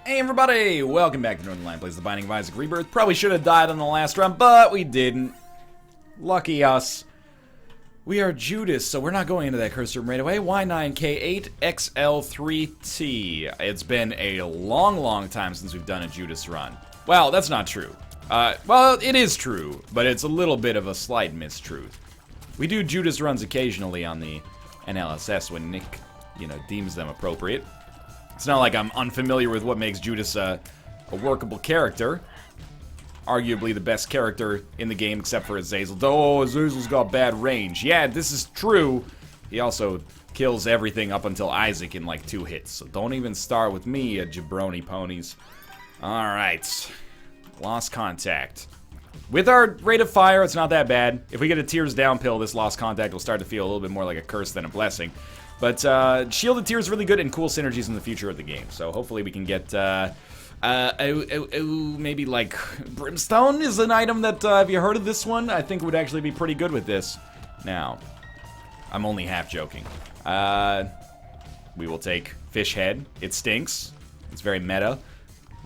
Hey everybody, welcome back to Northern Line Plays The Binding of Isaac Rebirth. Probably should have died on the last run, but we didn't. Lucky us. We are Judas, so we're not going into that curse room right away. Y9K8XL3T. It's been a long time since we've done a Judas run. Well, that's not true. Well, it is true, but it's a little bit of a slight mistruth. We do Judas runs occasionally on the NLSS when Nick, deems them appropriate. It's not like I'm unfamiliar with what makes Judas a workable character. Arguably the best character in the game except for Azazel. Oh, Azazel's got bad range. Yeah, this is true. He also kills everything up until Isaac in like 2 hits. So don't even start with me, you jabroni ponies. Alright. Lost contact. With our rate of fire, it's not that bad. If we get a tears down pill, this lost contact will start to feel a little bit more like a curse than a blessing. But Shielded Tear is really good and cool synergies in the future of the game. So hopefully we can get, maybe like Brimstone is an item that, have you heard of this one? I think would actually be pretty good with this. Now, I'm only half joking. We will take Fish Head. It stinks. It's very meta.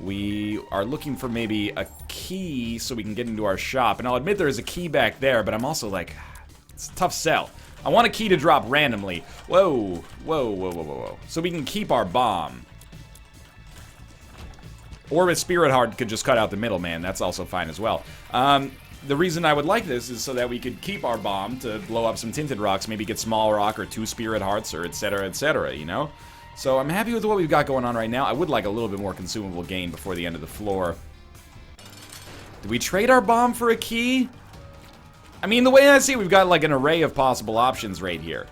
We are looking for maybe a key so we can get into our shop. And I'll admit there is a key back there, but I'm also like, it's a tough sell. I want a key to drop randomly. Whoa. So we can keep our bomb. Or a Spirit Heart could just cut out the middleman. That's also fine as well. The reason I would like this is so that we could keep our bomb to blow up some Tinted Rocks, maybe get Small Rock or 2 Spirit Hearts or etc, you know? So I'm happy with what we've got going on right now. I would like a little bit more consumable gain before the end of the floor. Do we trade our bomb for a key? I mean, the way I see it, we've got like an array of possible options right here.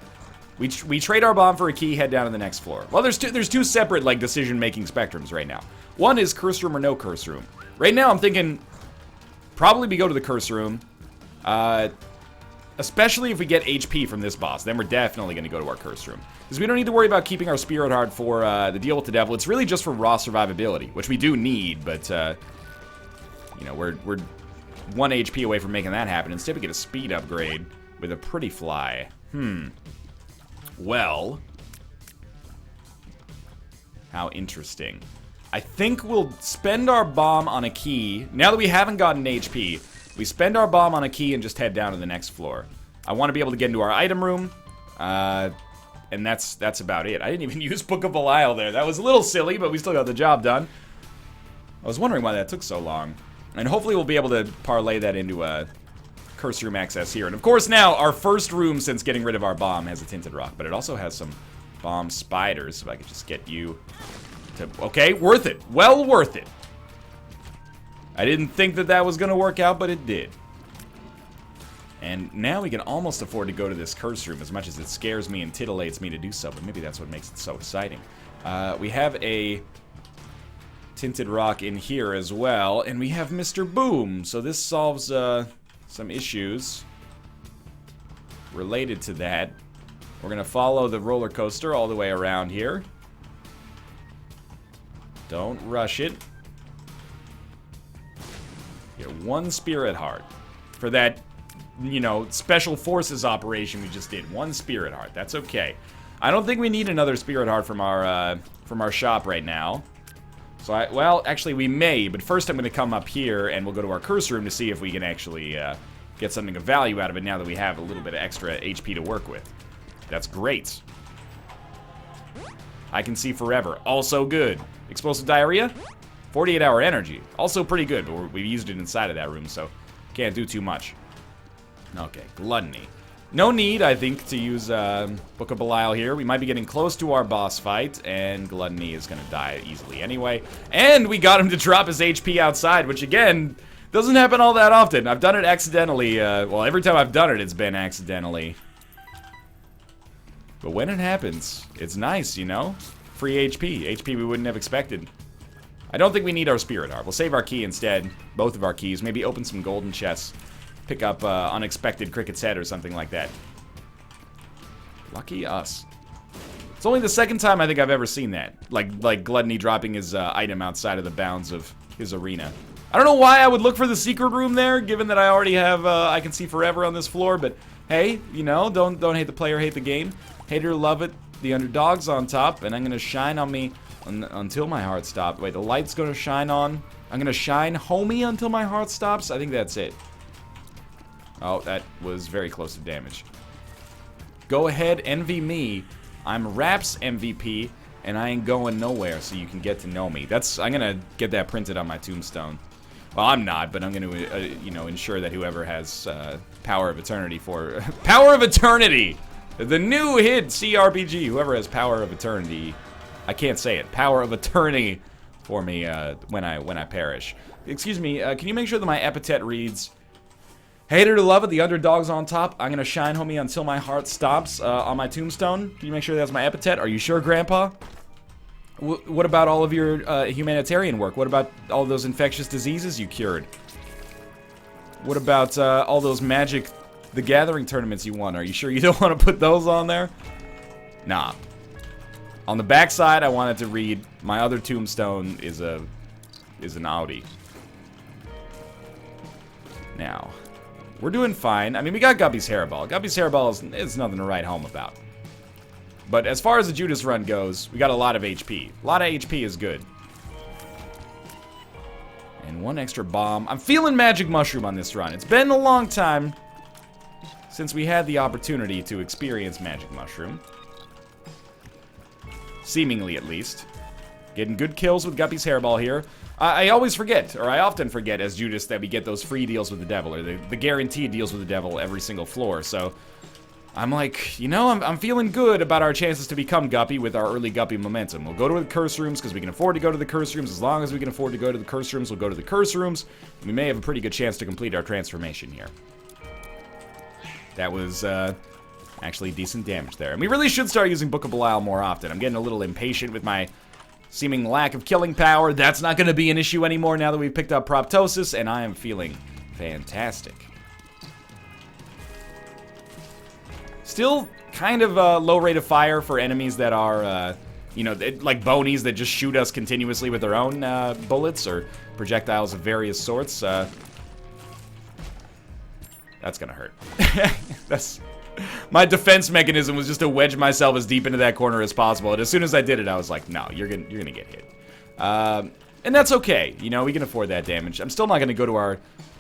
We trade our bomb for a key, head down to the next floor. Well, there's two separate like decision-making spectrums right now. One is curse room or no curse room. Right now, I'm thinking probably we go to the curse room, especially if we get HP from this boss. Then we're definitely going to go to our curse room because we don't need to worry about keeping our Spirit Heart for the deal with the devil. It's really just for raw survivability, which we do need, but we're 1 HP away from making that happen. Instead, we get a speed upgrade with a Pretty Fly. Well, how interesting. I think we'll spend our bomb on a key. Now that we haven't gotten HP, we spend our bomb on a key and just head down to the next floor. I want to be able to get into our item room, and that's about it. I didn't even use Book of Belial there. That was a little silly, but we still got the job done. I was wondering why that took so long. And hopefully we'll be able to parlay that into a curse room access here. And of course now, our first room since getting rid of our bomb has a Tinted Rock. But it also has some bomb spiders. If I could just get you to... Okay, worth it. Well worth it. I didn't think that was going to work out, but it did. And now we can almost afford to go to this curse room as much as it scares me and titillates me to do so. But maybe that's what makes it so exciting. We have a Tinted Rock in here as well, and we have Mr. Boom, so this solves some issues related to that. We're gonna follow the roller coaster all the way around here. Don't rush it. Get 1 Spirit Heart for that, special forces operation we just did. 1 Spirit Heart, that's okay. I don't think we need another Spirit Heart from our shop right now. So well, actually we may, but first I'm going to come up here and we'll go to our curse room to see if we can actually get something of value out of it now that we have a little bit of extra HP to work with. That's great. I can see forever. Also good. Explosive diarrhea? 48-hour energy. Also pretty good, but we used it inside of that room, so can't do too much. Okay, gluttony. No need, I think, to use Book of Belial here. We might be getting close to our boss fight, and Gluttony is going to die easily anyway. And we got him to drop his HP outside, which, again, doesn't happen all that often. I've done it accidentally. Well, every time I've done it, it's been accidentally. But when it happens, it's nice, Free HP. HP we wouldn't have expected. I don't think we need our Spirit Heart. We'll save our key instead. Both of our keys. Maybe open some golden chests. Pick up unexpected Cricket's Head or something like that. Lucky us. It's only the second time I think I've ever seen that. Like Gluttony dropping his item outside of the bounds of his arena. I don't know why I would look for the secret room there, given that I already have I Can See Forever on this floor, but hey, don't hate the player, hate the game. Hater love it. The underdog's on top, and I'm gonna shine on me Until my heart stops. Wait, the light's gonna shine on. I'm gonna shine homie until my heart stops? I think that's it. Oh, that was very close to damage. Go ahead, envy me. I'm Rap's MVP, and I ain't going nowhere, so you can get to know me. I'm gonna get that printed on my tombstone. Well, I'm not, but I'm gonna, you know, ensure that whoever has Power of Eternity for... Power of Eternity! The new hit CRPG. Whoever has Power of Eternity... I can't say it. Power of Eternity for me when I perish. Excuse me, can you make sure that my epithet reads... Hater to love it, the underdog's on top. I'm gonna shine homie until my heart stops on my tombstone. Can you make sure that's my epithet? Are you sure, Grandpa? What about all of your humanitarian work? What about all those infectious diseases you cured? What about all those Magic the Gathering tournaments you won? Are you sure you don't want to put those on there? Nah. On the backside, I wanted to read, my other tombstone is an Audi. Now, we're doing fine. I mean, we got Guppy's Hairball. Guppy's Hairball is nothing to write home about. But as far as the Judas run goes, we got a lot of HP. A lot of HP is good. And one extra bomb. I'm feeling Magic Mushroom on this run. It's been a long time since we had the opportunity to experience Magic Mushroom. Seemingly, at least. Getting good kills with Guppy's Hairball here. I always forget, or I often forget as Judas, that we get those free deals with the devil, or the guaranteed deals with the devil every single floor, so... I'm like, you know, I'm feeling good about our chances to become Guppy with our early Guppy momentum. We'll go to the curse rooms because we can afford to go to the curse rooms. As long as we can afford to go to the curse rooms, we'll go to the curse rooms. We may have a pretty good chance to complete our transformation here. That was actually decent damage there. And we really should start using Book of Belial more often. I'm getting a little impatient with my seeming lack of killing power. That's not going to be an issue anymore now that we've picked up Proptosis, and I am feeling fantastic. Still kind of a low rate of fire for enemies that are, you know, like bonies that just shoot us continuously with their own bullets or projectiles of various sorts. That's gonna hurt. My defense mechanism was just to wedge myself as deep into that corner as possible, and as soon as I did it, I was like, no, you're gonna get hit. And that's okay, you know, we can afford that damage. I'm still not gonna go to our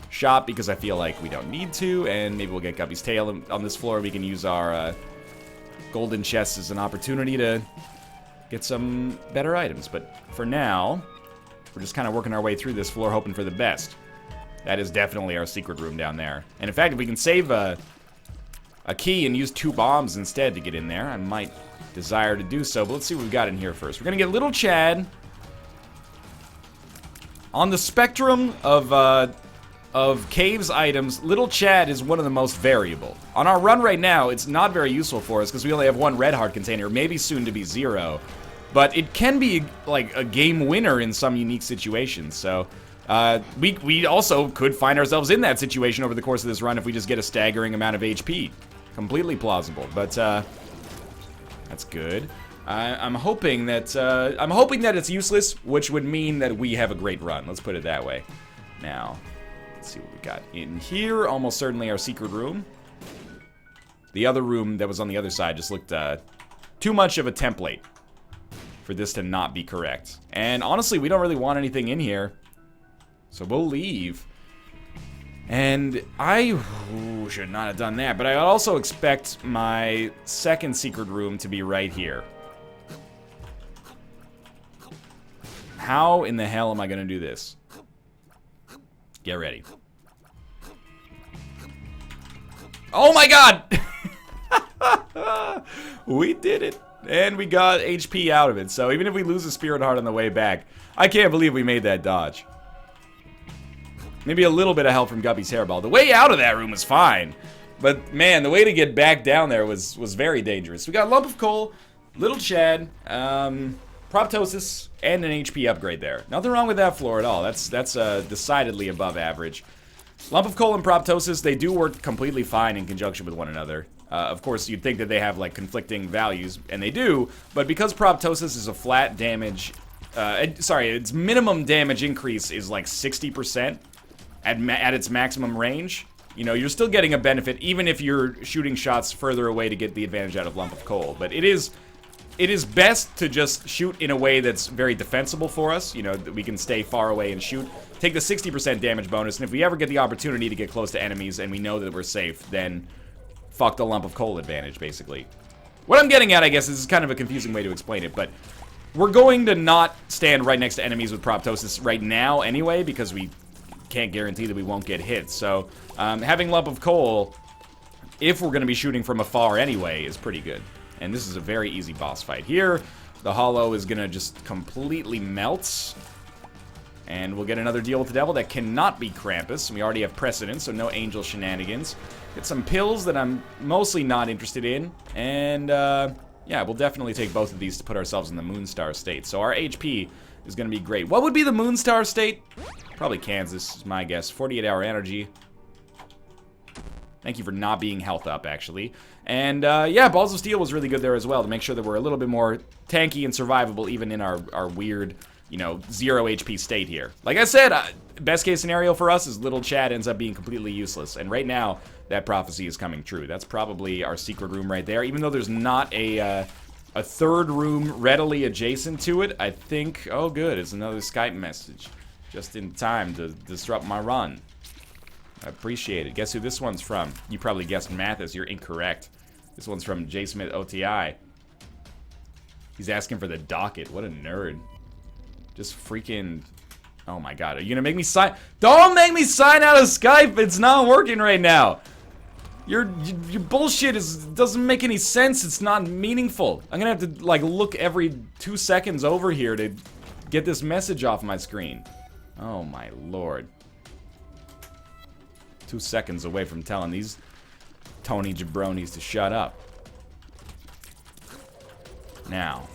shop because I feel like we don't need to, and maybe we'll get Guppy's tail on this floor. We can use our golden chests as an opportunity to get some better items, but for now we're just kind of working our way through this floor hoping for the best. That is definitely our secret room down there, and in fact if we can save a key and use 2 bombs instead to get in there, I might desire to do so, but let's see what we've got in here first. We're gonna get Little Chad. On the spectrum of Cave's items, Little Chad is one of the most variable. On our run right now, it's not very useful for us because we only have 1 red heart container, maybe soon to be 0. But it can be like a game winner in some unique situations, so we also could find ourselves in that situation over the course of this run if we just get a staggering amount of HP. Completely plausible, but that's good. I'm hoping that it's useless, which would mean that we have a great run. Let's put it that way. Now, let's see what we got in here. Almost certainly our secret room. The other room that was on the other side just looked too much of a template for this to not be correct. And honestly, we don't really want anything in here, so we'll leave. And I should not have done that, but I also expect my second secret room to be right here. How in the hell am I gonna do this? Get ready. Oh my god! We did it. And we got HP out of it. So even if we lose a Spirit Heart on the way back, I can't believe we made that dodge. Maybe a little bit of help from Guppy's Hairball. The way out of that room was fine. But man, the way to get back down there was very dangerous. We got Lump of Coal, Little Chad, Proptosis, and an HP upgrade there. Nothing wrong with that floor at all. That's decidedly above average. Lump of Coal and Proptosis, they do work completely fine in conjunction with one another. Of course, you'd think that they have like conflicting values, and they do, but because Proptosis is a flat damage, its minimum damage increase is like 60% at its maximum range. You know, you're still getting a benefit even if you're shooting shots further away to get the advantage out of Lump of Coal, but it is it is best to just shoot in a way that's very defensible for us. You know, that we can stay far away and shoot. Take the 60% damage bonus, and if we ever get the opportunity to get close to enemies and we know that we're safe, then fuck the lump of coal advantage, basically. What I'm getting at, I guess, is kind of a confusing way to explain it, but we're going to not stand right next to enemies with proptosis right now anyway, because we can't guarantee that we won't get hit. So, having lump of coal, if we're going to be shooting from afar anyway, is pretty good. And this is a very easy boss fight here. The hollow is going to just completely melt. And we'll get another deal with the devil that cannot be Krampus. We already have precedent, so no angel shenanigans. Get some pills that I'm mostly not interested in. And, yeah, we'll definitely take both of these to put ourselves in the Moonstar state. So our HP is going to be great. What would be the Moonstar state? Probably Kansas, is my guess. 48-hour energy. Thank you for not being health up, actually. And, yeah, Balls of Steel was really good there as well, to make sure that we're a little bit more tanky and survivable, even in our weird, you know, 0 HP state here. Like I said, best case scenario for us is little Chad ends up being completely useless. And right now, that prophecy is coming true. That's probably our secret room right there. Even though there's not a third room readily adjacent to it, I think... Oh, good, it's another Skype message. Just in time to disrupt my run. I appreciate it. Guess who this one's from? You probably guessed Mathis. You're incorrect. This one's from J. Smith OTI. He's asking for the docket. What a nerd. Just freaking... Oh my god. Are you gonna make me sign... Don't make me sign out of Skype! It's not working right now! Your bullshit doesn't make any sense. It's not meaningful. I'm gonna have to, like, look every 2 seconds over here to get this message off my screen. Oh my lord. 2 seconds away from telling these Tony jabronis to shut up. Now.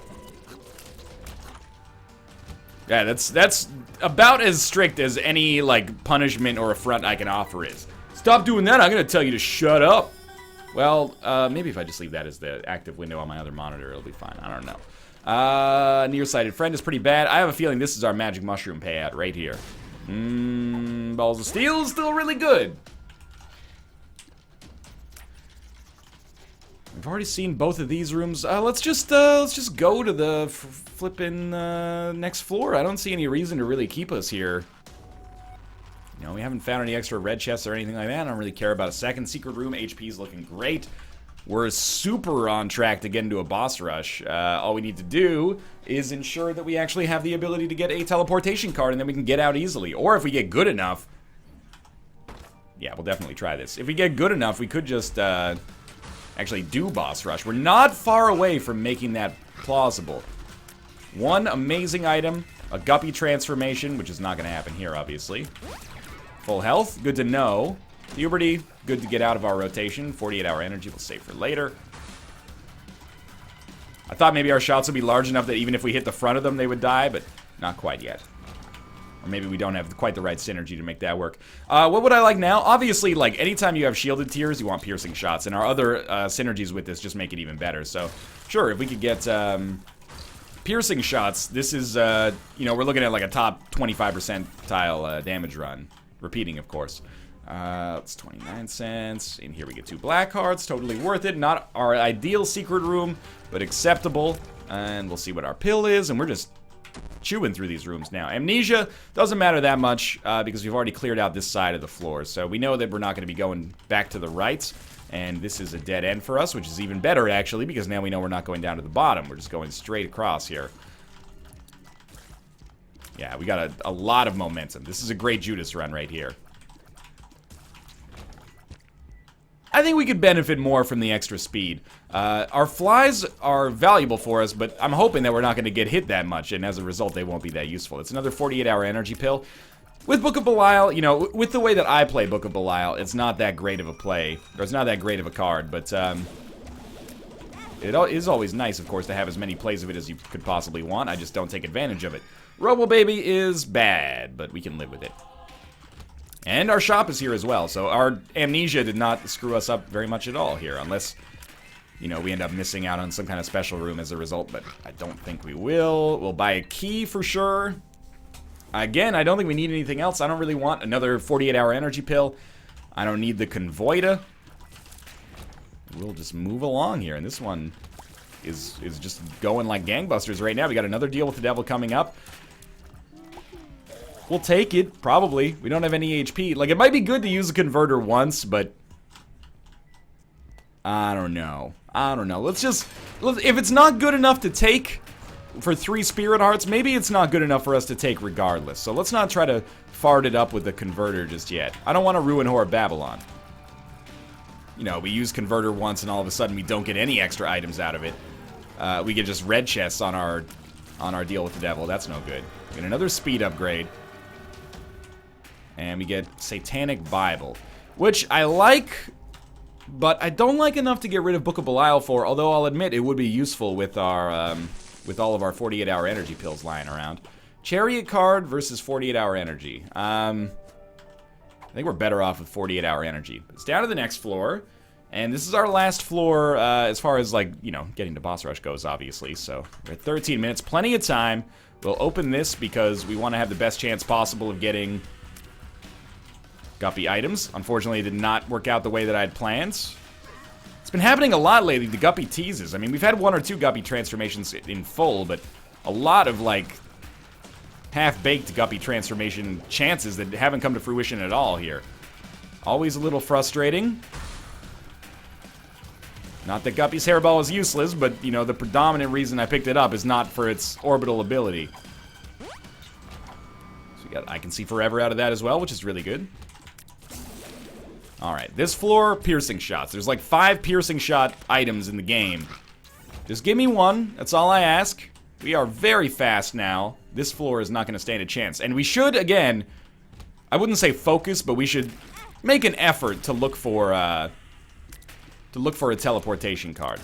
Yeah, that's about as strict as any, like, punishment or affront I can offer is. Stop doing that, I'm gonna tell you to shut up. Well, maybe if I just leave that as the active window on my other monitor, it'll be fine. I don't know. Nearsighted friend is pretty bad. I have a feeling this is our magic mushroom payout right here. Balls of Steel is still really good. We've already seen both of these rooms. Let's just go to the flippin' next floor. I don't see any reason to really keep us here. You know, we haven't found any extra red chests or anything like that. I don't really care about a second secret room. HP's looking great. We're super on track to get into a boss rush. All we need to do is ensure that we actually have the ability to get a teleportation card and then we can get out easily. Or if we get good enough... Yeah, we'll definitely try this. If we get good enough, we could just actually do boss rush. We're not far away from making that plausible. One amazing item, a guppy transformation, which is not going to happen here, obviously. Full health, good to know. Puberty, good to get out of our rotation. 48-hour energy, we'll save for later. I thought maybe our shots would be large enough that even if we hit the front of them, they would die, but not quite yet. Or maybe we don't have quite the right synergy to make that work. What would I like now? Obviously, like, anytime you have shielded tiers, you want piercing shots, and our other synergies with this just make it even better. So, sure, if we could get piercing shots, this is, you know, we're looking at like a top 25% tile damage run. Repeating, of course. It's 29 cents. In here we get 2 black cards. Totally worth it. Not our ideal secret room, but acceptable. And we'll see what our pill is. And we're just chewing through these rooms now. Amnesia doesn't matter that much because we've already cleared out this side of the floor. So we know that we're not going to be going back to the right. And this is a dead end for us, which is even better, actually, because now we know we're not going down to the bottom. We're just going straight across here. Yeah, we got a lot of momentum. This is a great Judas run right here. I think we could benefit more from the extra speed. Our flies are valuable for us, but I'm hoping that we're not going to get hit that much, and as a result, they won't be that useful. It's another 48-hour energy pill. With Book of Belial, you know, with the way that I play Book of Belial, it's not that great of a play, or it's not that great of a card, but it is always nice, of course, to have as many plays of it as you could possibly want. I just don't take advantage of it. Robo Baby is bad, but we can live with it. And our shop is here as well, so our amnesia did not screw us up very much at all here, unless, you know, we end up missing out on some kind of special room as a result, but I don't think we will. We'll buy a key for sure. Again, I don't think we need anything else. I don't really want another 48-hour energy pill. I don't need the Convoida. We'll just move along here, and this one is just going like gangbusters right now. We got another deal with the devil coming up. We'll take it, probably. We don't have any HP. Like, it might be good to use a converter once, but I don't know. If it's not good enough to take for 3 spirit hearts, maybe it's not good enough for us to take regardless. So let's not try to fart it up with the converter just yet. I don't want to ruin Whore of Babylon. You know, we use converter once and all of a sudden we don't get any extra items out of it. We get just red chests on our deal with the devil. That's no good. We get another speed upgrade. And we get Satanic Bible, which I like, but I don't like enough to get rid of Book of Belial for, although I'll admit it would be useful with our with all of our 48-hour energy pills lying around. Chariot card versus 48-hour energy. I think we're better off with 48-hour energy. It's down to the next floor, and this is our last floor as far as, like, you know, getting to boss rush goes, obviously. So we're at 13 minutes, plenty of time. We'll open this because we want to have the best chance possible of getting Guppy items. Unfortunately, it did not work out the way that I had planned. It's been happening a lot lately, the Guppy teases. I mean, we've had 1 or 2 Guppy transformations in full, but a lot of, like, half-baked Guppy transformation chances that haven't come to fruition at all here. Always a little frustrating. Not that Guppy's hairball is useless, but, you know, the predominant reason I picked it up is not for its orbital ability. So we got I Can See Forever out of that as well, which is really good. Alright, this floor, piercing shots. There's like 5 piercing shot items in the game. Just give me 1, that's all I ask. We are very fast now. This floor is not going to stand a chance. And we should, again, I wouldn't say focus, but we should make an effort to look for a teleportation card.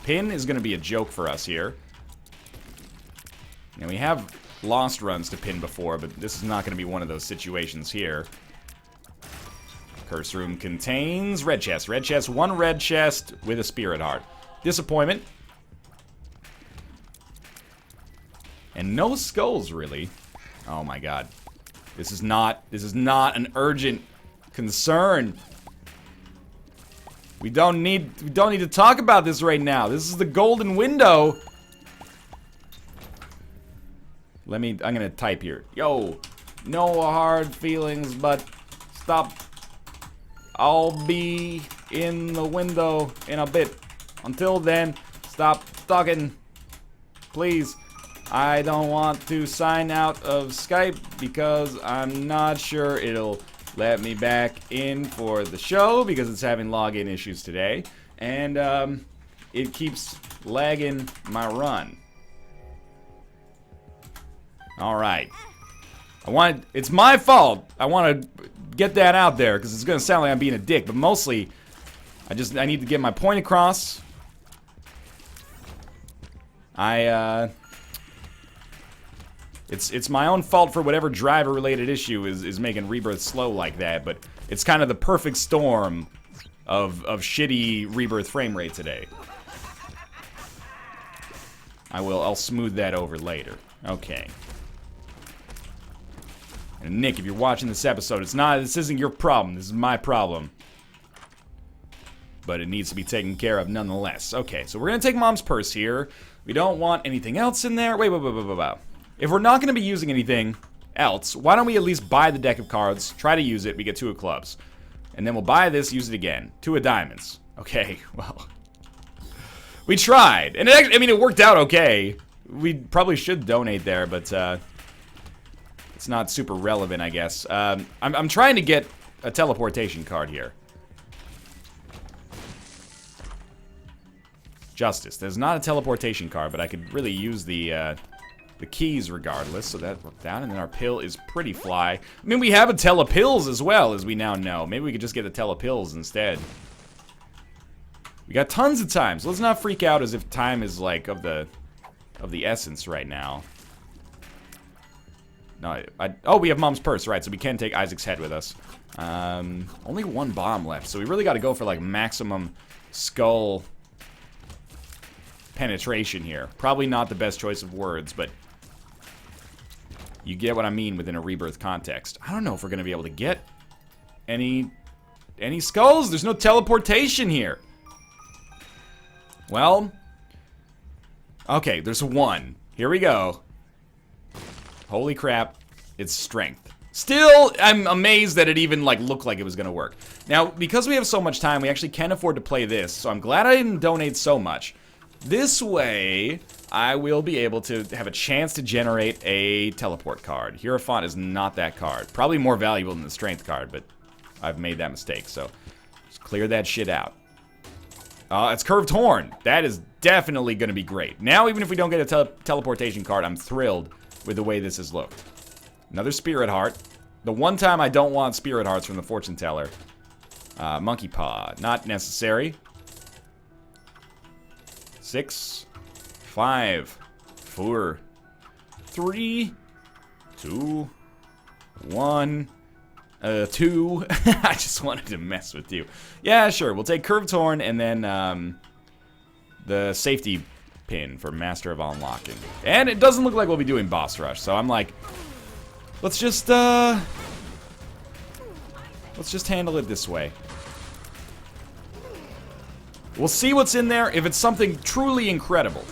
Pin is going to be a joke for us here. Now, we have lost runs to pin before, but this is not going to be one of those situations here. Curse room contains red chest. Red chest, 1 red chest with a spirit heart. Disappointment. And no skulls, really. Oh my god. This is not an urgent concern. We don't need to talk about this right now. This is the golden window. I'm gonna type here. Yo, no hard feelings, but stop. I'll be in the window in a bit. Until then, stop talking. Please. I don't want to sign out of Skype because I'm not sure it'll let me back in for the show because it's having login issues today. And it keeps lagging my run. Alright. It's my fault. I want to get that out there because it's going to sound like I'm being a dick, but mostly I need to get my point across. It's my own fault for whatever driver-related issue is making Rebirth slow like that, but it's kind of the perfect storm of shitty Rebirth frame rate today. I'll smooth that over later. Okay. And Nick, if you're watching this episode, this isn't your problem. This is my problem. But it needs to be taken care of nonetheless. Okay, so we're gonna take Mom's purse here. We don't want anything else in there. Wait. If we're not gonna be using anything else, why don't we at least buy the deck of cards, try to use it, we get 2 of clubs. And then we'll buy this, use it again. 2 of diamonds. Okay, well. We tried. And it worked out okay. We probably should donate there, but it's not super relevant, I guess. I'm trying to get a teleportation card here. Justice. There's not a teleportation card, but I could really use the keys regardless, so that worked out. And then our pill is pretty fly. I mean, we have a telepills as well, as we now know. Maybe we could just get the telepills instead. We got tons of time, so let's not freak out as if time is, like, of the essence right now. No, oh, we have Mom's purse, right, so we can take Isaac's head with us. Only 1 bomb left, so we really got to go for, like, maximum skull penetration here. Probably not the best choice of words, but you get what I mean within a Rebirth context. I don't know if we're going to be able to get any skulls. There's no teleportation here. Well, Okay, there's one. Here we go. Holy crap. It's strength. Still, I'm amazed that it even, like, looked like it was gonna work. Now, because we have so much time, we actually can afford to play this, so I'm glad I didn't donate so much. This way, I will be able to have a chance to generate a teleport card. Hierophant is not that card. Probably more valuable than the strength card, but I've made that mistake, so just clear that shit out. It's Curved Horn. That is definitely gonna be great. Now, even if we don't get a teleportation card, I'm thrilled with the way this has looked. Another Spirit Heart. The one time I don't want Spirit Hearts from the Fortune Teller. Monkey Paw. Not necessary. 6, 5, 4, 3, 2, 1, 2. I just wanted to mess with you. Yeah, sure. We'll take Curved Horn and then the safety pin for Master of Unlocking. And it doesn't look like we'll be doing Boss Rush, so I'm like, let's just handle it this way. We'll see what's in there. If it's something truly incredible,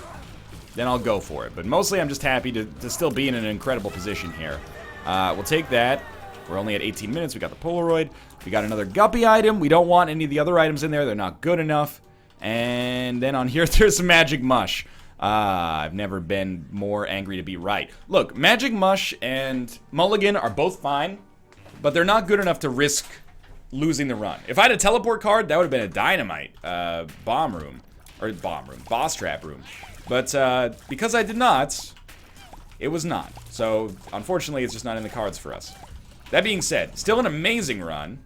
then I'll go for it. But mostly I'm just happy to still be in an incredible position here. We'll take that. We're only at 18 minutes. We got the Polaroid. We got another Guppy item. We don't want any of the other items in there. They're not good enough. And then on here, there's some Magic Mush. I've never been more angry to be right. Look, Magic Mush and Mulligan are both fine, but they're not good enough to risk losing the run. If I had a teleport card, that would have been a dynamite boss trap room. But because I did not, it was not. So unfortunately, it's just not in the cards for us. That being said, still an amazing run.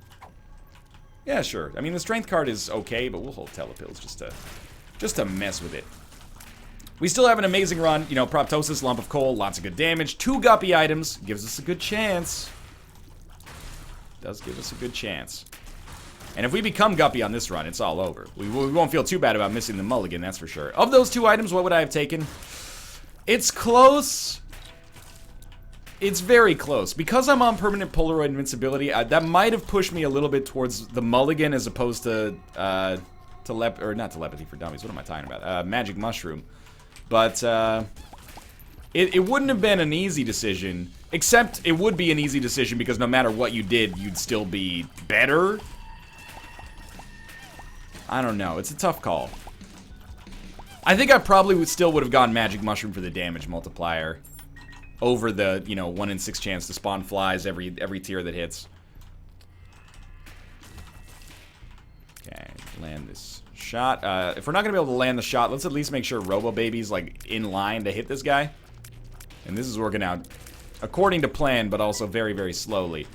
Yeah, sure. I mean, the strength card is okay, but we'll hold telepills just to mess with it. We still have an amazing run. You know, Proptosis, Lump of Coal, lots of good damage. 2 Guppy items. Gives us a good chance. Does give us a good chance. And if we become Guppy on this run, it's all over. We won't feel too bad about missing the mulligan, that's for sure. Of those 2 items, what would I have taken? It's close. It's very close. Because I'm on permanent Polaroid invincibility, that might have pushed me a little bit towards the mulligan as opposed to, not telepathy for dummies. What am I talking about? Magic Mushroom. But, it wouldn't have been an easy decision, except it would be an easy decision because no matter what you did, you'd still be better. I don't know. It's a tough call. I think I probably still would have gone Magic Mushroom for the damage multiplier over the, 1 in 6 chance to spawn flies every tier that hits. Okay, land this shot. If we're not going to be able to land the shot, let's at least make sure Robo Baby's, like, in line to hit this guy. And this is working out according to plan, but also very, very slowly.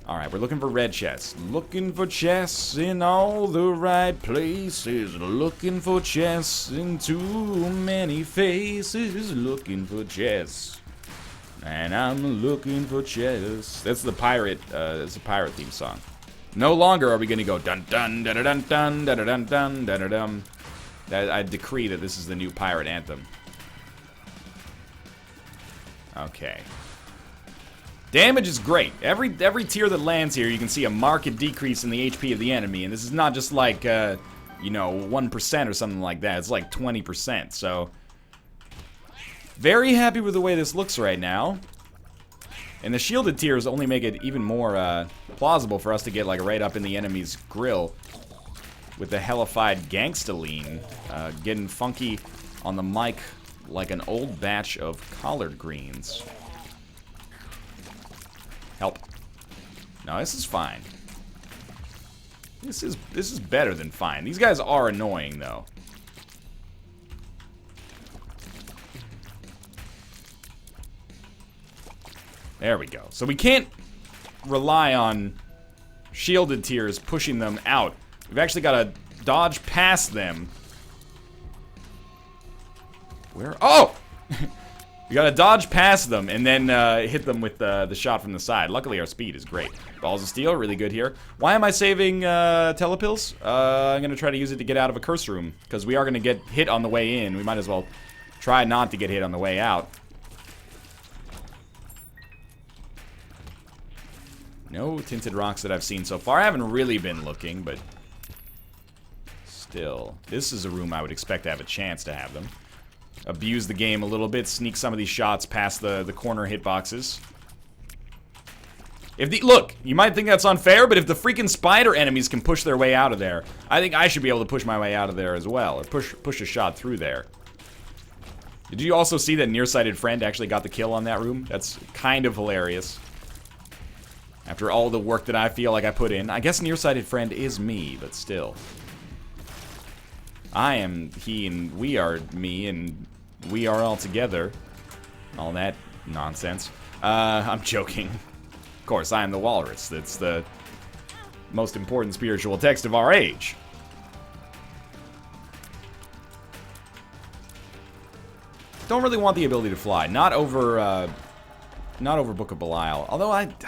Alright, we're looking for red chests. Looking for chests in all the right places. Looking for chests in too many faces. Looking for chests. And I'm looking for chests. That's the pirate, that's a pirate theme song. No longer are we gonna go dun dun dun dun dun dun dun dun dun dun. I decree that this is the new pirate anthem. Okay. Damage is great. Every tier that lands here, you can see a marked decrease in the HP of the enemy, and this is not just like, 1% or something like that. It's like 20%, so very happy with the way this looks right now. And the shielded tiers only make it even more plausible for us to get like right up in the enemy's grill with the hellified Gangstaline getting funky on the mic like an old batch of collard greens. Help. No, this is fine. This is better than fine. These guys are annoying though. There we go. So we can't rely on shielded tiers pushing them out. We've actually got to dodge past them. Where? Oh! We got to dodge past them and then hit them with the shot from the side. Luckily, our speed is great. Balls of Steel, really good here. Why am I saving telepills? I'm going to try to use it to get out of a curse room because we are going to get hit on the way in. We might as well try not to get hit on the way out. No tinted rocks that I've seen so far. I haven't really been looking, but still. This is a room I would expect to have a chance to have them. abuse the game a little bit, sneak some of these shots past the corner hitboxes. Look, you might think that's unfair, but if the freaking spider enemies can push their way out of there, I think I should be able to push my way out of there as well, or push a shot through there. Did you also see that Nearsighted Friend actually got the kill on that room? That's kind of hilarious. After all the work that I feel like I put in. I guess Nearsighted Friend is me, but still. I am he and we are me and we are all together. All that nonsense. I'm joking. Of course, I am the walrus. That's the most important spiritual text of our age. Don't really want the ability to fly. Not over Book of Belial. Although it's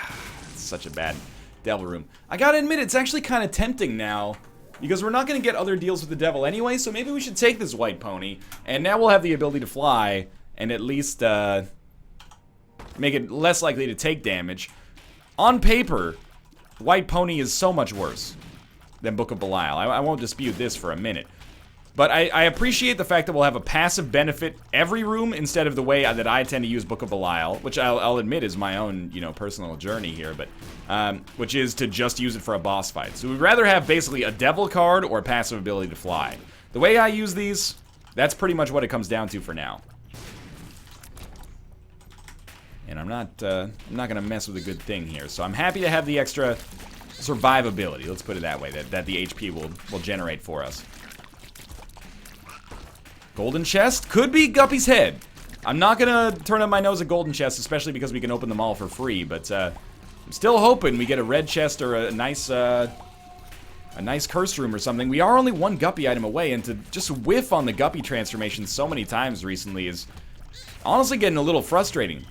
such a bad devil room. I gotta admit, it's actually kind of tempting now. Because we're not going to get other deals with the devil anyway, so maybe we should take this white pony. And now we'll have the ability to fly, and at least make it less likely to take damage. On paper, white pony is so much worse than Book of Belial. I won't dispute this for a minute. But I appreciate the fact that we'll have a passive benefit every room instead of the way that I tend to use Book of Belial, which I'll admit is my own, personal journey here, but which is to just use it for a boss fight. So we'd rather have basically a devil card or a passive ability to fly. The way I use these, that's pretty much what it comes down to for now. And I'm not gonna mess with a good thing here, so I'm happy to have the extra survivability. Let's put it that way, that the HP will generate for us. Golden chest? Could be Guppy's head. I'm not gonna turn up my nose at golden chests, especially because we can open them all for free, but I'm still hoping we get a red chest or a nice curse room or something. We are only one Guppy item away, and to just whiff on the Guppy transformation so many times recently is honestly getting a little frustrating.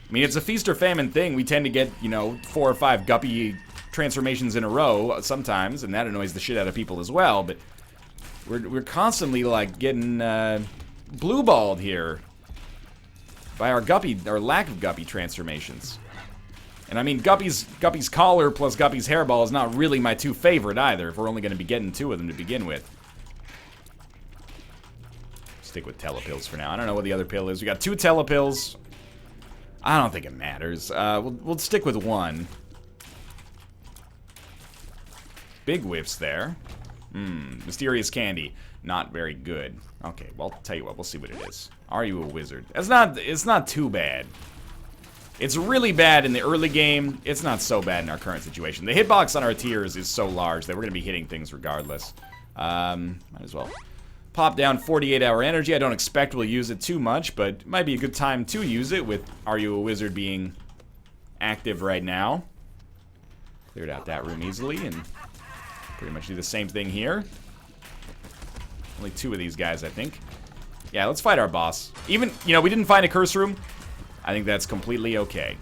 I mean, it's a feast or famine thing. We tend to get, 4 or 5 Guppy transformations in a row sometimes, and that annoys the shit out of people as well, but we're constantly, like, getting blue-balled here by our lack of Guppy transformations. And I mean, Guppy's collar plus Guppy's hairball is not really my 2 favorite either, if we're only going to be getting 2 of them to begin with. Stick with telepills for now. I don't know what the other pill is. We got 2 telepills. I don't think it matters. We'll stick with 1. Big whiffs there. Mysterious candy. Not very good. Okay, well, I'll tell you what, we'll see what it is. Are you a wizard? It's not too bad. It's really bad in the early game. It's not so bad in our current situation. The hitbox on our tiers is so large that we're going to be hitting things regardless. Might as well pop down 48-hour energy. I don't expect we'll use it too much, but it might be a good time to use it with Are You a Wizard being active right now. Cleared out that room easily, and pretty much do the same thing here. Only 2 of these guys, I think. Yeah, let's fight our boss. Even, we didn't find a curse room. I think that's completely okay.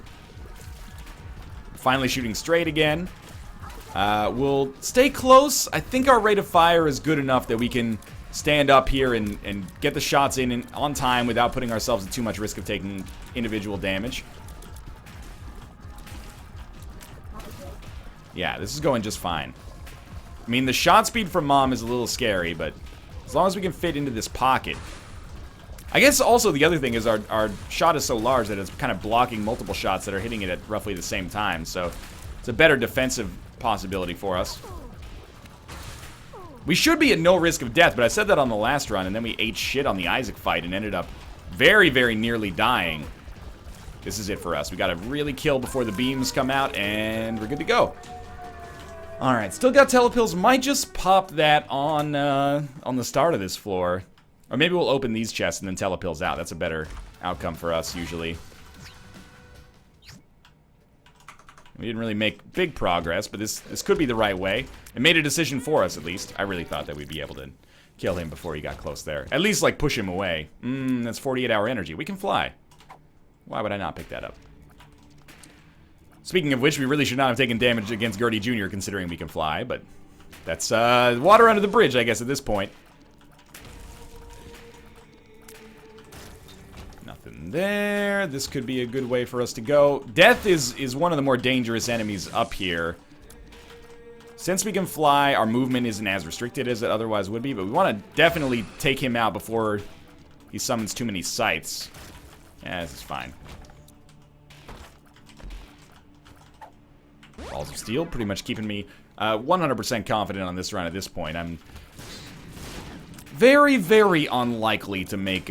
Finally shooting straight again. We'll stay close. I think our rate of fire is good enough that we can stand up here and get the shots in on time without putting ourselves at too much risk of taking individual damage. Yeah, this is going just fine. I mean, the shot speed from Mom is a little scary, but as long as we can fit into this pocket. I guess also the other thing is our shot is so large that it's kind of blocking multiple shots that are hitting it at roughly the same time, so it's a better defensive possibility for us. We should be at no risk of death, but I said that on the last run, and then we ate shit on the Isaac fight and ended up very, very nearly dying. This is it for us. We gotta really kill before the beams come out, and we're good to go. Alright, still got telepills. Might just pop that on the start of this floor. Or maybe we'll open these chests and then telepills out. That's a better outcome for us, usually. We didn't really make big progress, but this could be the right way. It made a decision for us, at least. I really thought that we'd be able to kill him before he got close there. At least, like, push him away. That's 48-hour energy. We can fly. Why would I not pick that up? Speaking of which, we really should not have taken damage against Gertie Jr. considering we can fly, but that's water under the bridge, I guess, at this point. Nothing there. This could be a good way for us to go. Death is one of the more dangerous enemies up here. Since we can fly, our movement isn't as restricted as it otherwise would be, but we want to definitely take him out before he summons too many scythes. Yeah, this is fine. Balls of Steel, pretty much keeping me 100% confident on this run at this point. I'm very, very unlikely to make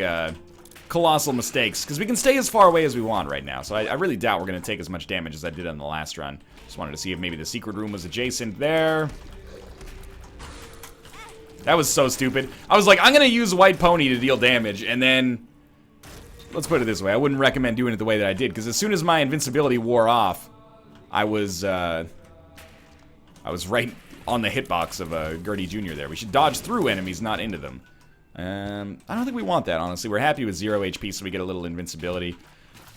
colossal mistakes, because we can stay as far away as we want right now, so I really doubt we're going to take as much damage as I did on the last run. Just wanted to see if maybe the secret room was adjacent there. That was so stupid. I was like, I'm going to use White Pony to deal damage, and then... Let's put it this way, I wouldn't recommend doing it the way that I did, because as soon as my invincibility wore off, I was right on the hitbox of Gertie Jr. there. We should dodge through enemies, not into them. I don't think we want that, honestly. We're happy with 0 HP, so we get a little invincibility.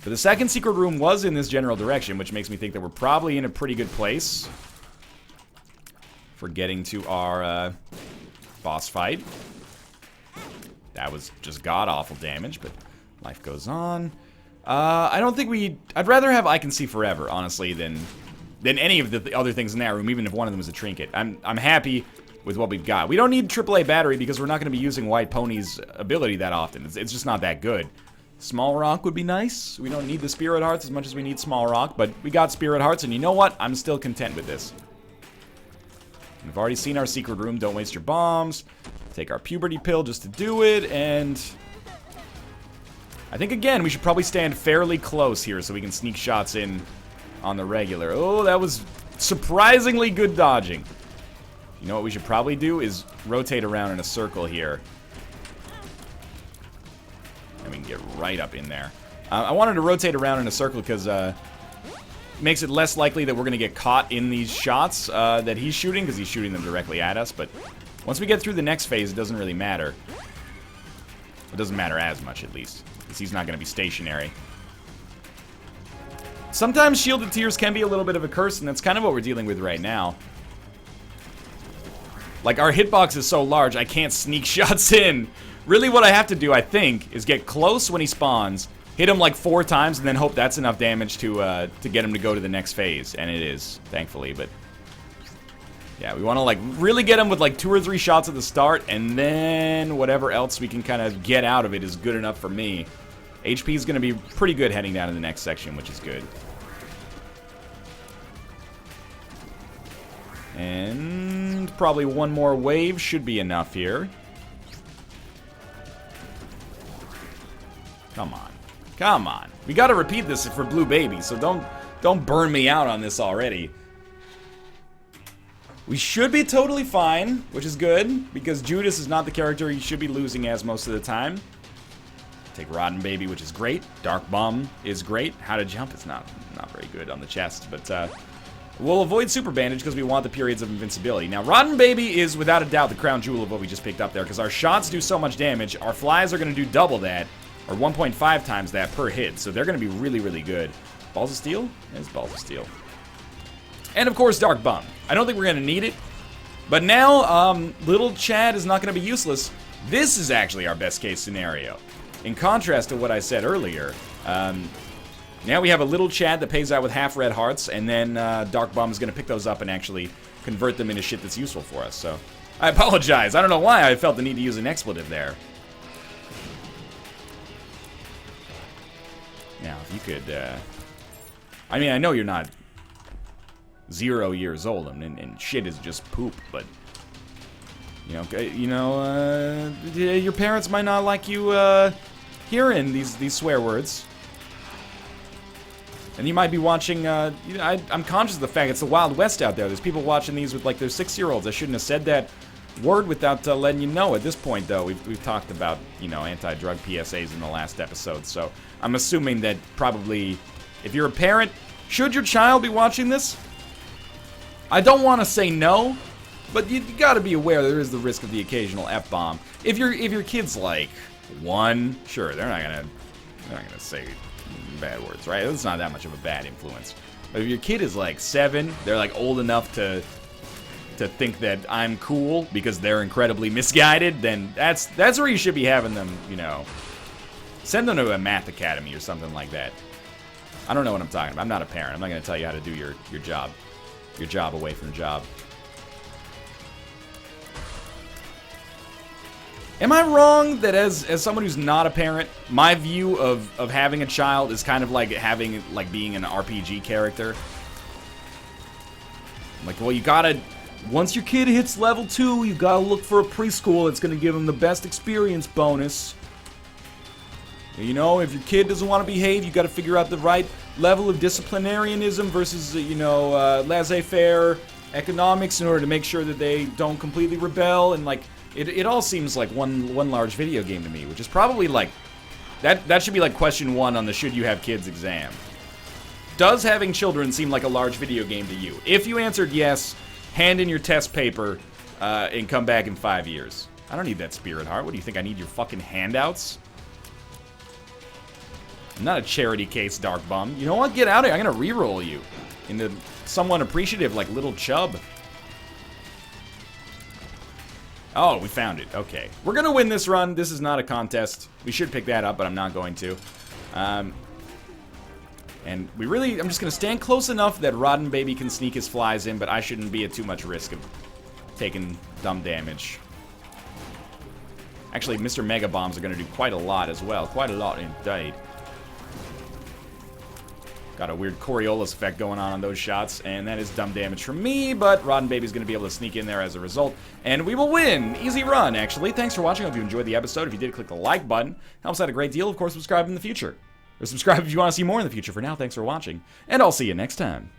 But the second secret room was in this general direction, which makes me think that we're probably in a pretty good place for getting to our boss fight. That was just god-awful damage, but life goes on. I don't think I'd rather have I Can See Forever, honestly, than any of the other things in that room, even if one of them was a trinket. I'm happy with what we've got. We don't need AAA battery because we're not going to be using White Pony's ability that often. It's just not that good. Small Rock would be nice. We don't need the Spirit Hearts as much as we need Small Rock, but we got Spirit Hearts, and you know what? I'm still content with this. We've already seen our secret room. Don't waste your bombs. Take our puberty pill just to do it, and... I think, again, we should probably stand fairly close here so we can sneak shots in on the regular. Oh, that was surprisingly good dodging. You know what we should probably do is rotate around in a circle here. And we can get right up in there. I wanted to rotate around in a circle because it makes it less likely that we're going to get caught in these shots that he's shooting, because he's shooting them directly at us. But once we get through the next phase, it doesn't really matter. It doesn't matter as much, at least, because he's not going to be stationary. Sometimes Shielded Tears can be a little bit of a curse, and that's kind of what we're dealing with right now. Like, our hitbox is so large, I can't sneak shots in. Really what I have to do, I think, is get close when he spawns, hit him like 4 times, and then hope that's enough damage to get him to go to the next phase. And it is, thankfully, but... yeah, we want to, like, really get him with, like, 2 or 3 shots at the start, and then whatever else we can kind of get out of it is good enough for me. HP is going to be pretty good heading down to the next section, which is good. And probably one more wave should be enough here. Come on. Come on. We got to repeat this for Blue Baby, so don't burn me out on this already. We should be totally fine, which is good, because Judas is not the character you should be losing as most of the time. Take Rotten Baby, which is great. Dark Bomb is great. How to Jump is not very good on the chest, but we'll avoid Super Bandage because we want the periods of invincibility. Now, Rotten Baby is without a doubt the crown jewel of what we just picked up there, because our shots do so much damage. Our flies are going to do double that, or 1.5 times that per hit, so they're going to be really, really good. Balls of Steel? There's Balls of Steel. And, of course, Dark Bomb. I don't think we're going to need it, but now, Little Chad is not going to be useless. This is actually our best case scenario. In contrast to what I said earlier, now we have a Little Chad that pays out with half red hearts, and then Dark Bomb is going to pick those up and actually convert them into shit that's useful for us. So, I apologize. I don't know why I felt the need to use an expletive there. Now, if you could, I mean, I know you're not 0 years old, and shit is just poop, but, your parents might not like you, hearing these swear words. And you might be watching, I'm conscious of the fact it's the Wild West out there. There's people watching these with, like, their 6-year-olds. I shouldn't have said that word without letting you know. At this point, though, we've talked about, anti-drug PSAs in the last episode, so I'm assuming that probably, if you're a parent, should your child be watching this? I don't want to say no, but you gotta be aware there is the risk of the occasional F-bomb. If your kid's like 1, sure, they're not gonna say bad words, right? It's not that much of a bad influence. But if your kid is like 7, they're like old enough to think that I'm cool because they're incredibly misguided, then that's where you should be having them, send them to a math academy or something like that. I don't know what I'm talking about. I'm not a parent. I'm not going to tell you how to do your job. Your job away from job. Am I wrong that as someone who's not a parent, my view of having a child is kind of like being an RPG character? Like, well, you gotta, once your kid hits level 2, you gotta look for a preschool that's gonna give them the best experience bonus. You know, if your kid doesn't want to behave, you gotta figure out the right level of disciplinarianism versus, laissez-faire economics in order to make sure that they don't completely rebel, and like, it all seems like one large video game to me, which is probably like, that should be like question 1 on the should you have kids exam. Does having children seem like a large video game to you? If you answered yes, hand in your test paper and come back in 5 years. I don't need that spirit heart. What do you think? I need your fucking handouts? I'm not a charity case, Dark Bum. You know what? Get out of here. I'm gonna reroll you into someone appreciative like Little Chub. Oh, we found it. Okay. We're gonna win this run. This is not a contest. We should pick that up, but I'm not going to. And I'm just going to stand close enough that Rotten Baby can sneak his flies in, but I shouldn't be at too much risk of taking dumb damage. Actually, Mr. Mega Bombs are going to do quite a lot as well. Quite a lot, indeed. Got a weird Coriolis effect going on those shots, and that is dumb damage from me, but Rotten Baby's going to be able to sneak in there as a result, and we will win! Easy run, actually. Thanks for watching. I hope you enjoyed the episode. If you did, click the like button. Helps out a great deal. Of course, subscribe in the future. Or subscribe if you want to see more in the future. For now, thanks for watching, and I'll see you next time.